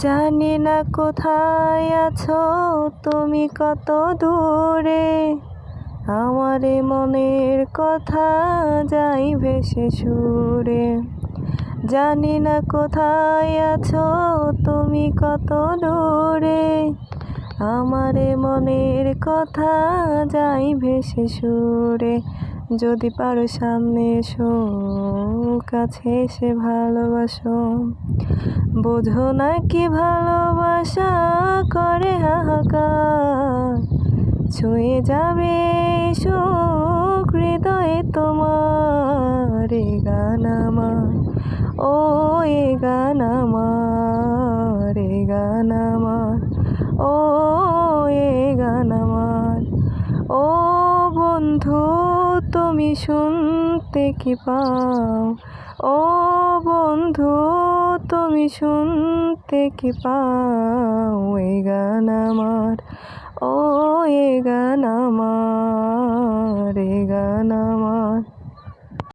জানি না কোথায় আছো তুমি, কত দূরে আমার মনের কথা যাই ভেসে সুরে। জানি না কোথায় আছো তুমি, কত দূরে আমার মনের কথা যাই ভেসে সুরে। যদি পারো সামনে এসো, কাছে এসে ভালোবাসো। বোঝো না কি ভালোবাসা করে হাহাকার, ছুঁয়ে যাবে সুখ হৃদয়ে তোমার। এ গান আমার, ও এ গান আমার, এ গান আমার, ও এ গান আমার। ও বন্ধু তুমি শুনতে কি পাও, ও বন্ধু তুমি শুনতে কি পাও। এ গান আমার, ও এ গান আমার, এ গান আমার।